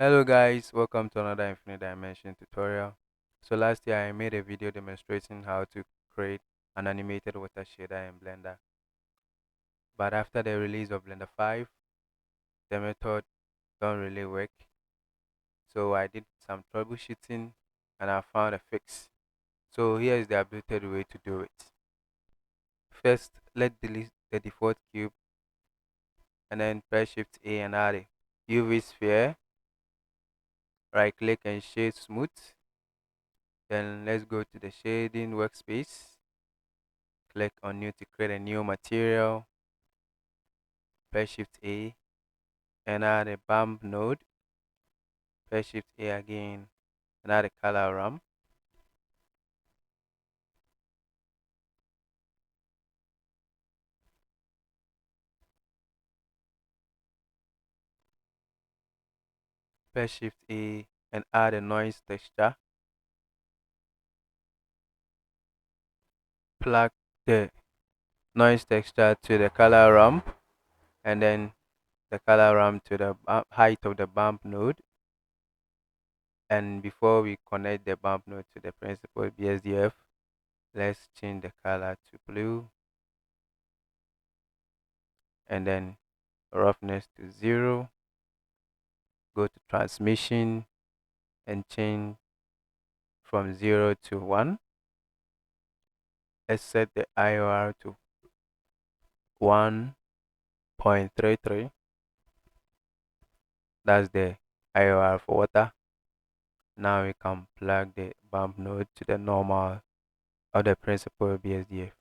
Hello guys, welcome to another Infinite Dimension tutorial. So last year I made a video demonstrating how to create an animated water shader in Blender. But after the release of Blender 5, the method don't really work. So I did some troubleshooting and I found a fix. So here is the updated way to do it. First, let's delete the default cube and then press Shift A and add a UV sphere. Right click and shade smooth. Then let's go to the shading workspace. Click on new to create a new material. Press Shift A and add a bump node. Press Shift A again and add a color ramp. Press Shift A and add a noise texture. Plug the noise texture to the color ramp and then the color ramp to the height of the bump node. And before we connect the bump node to the principal BSDF, let's change the color to blue and then roughness to 0. Go to transmission and change from 0 to 1. Let's set the IOR to 1.33. That's the IOR for water. Now we can plug the bump node to the normal of the principal BSDF.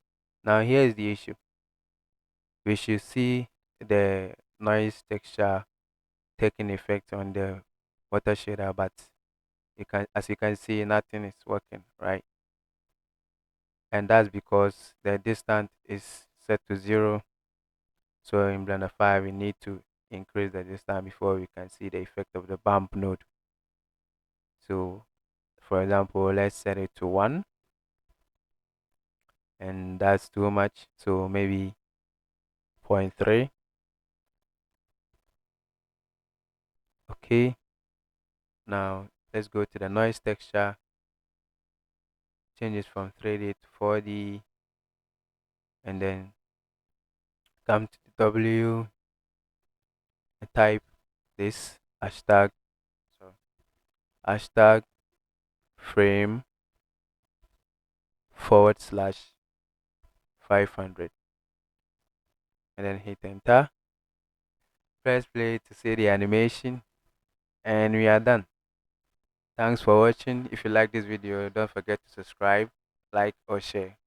Now here is the issue. We should see the noise texture taking effect on the water shader, but as you can see, nothing is working, right? And that's because the distance is set to 0. So in Blender 5, we need to increase the distance before we can see the effect of the bump node. So for example, let's set it to 1, and that's too much. So maybe zero point 0.3. Okay. Now let's go to the noise texture. Change it from 3D to 4D, and then come to the W and type this so hashtag frame / 500, and then hit enter. Press play to see the animation, and we are done. Thanks for watching. If you like this video, don't forget to subscribe, like, or share.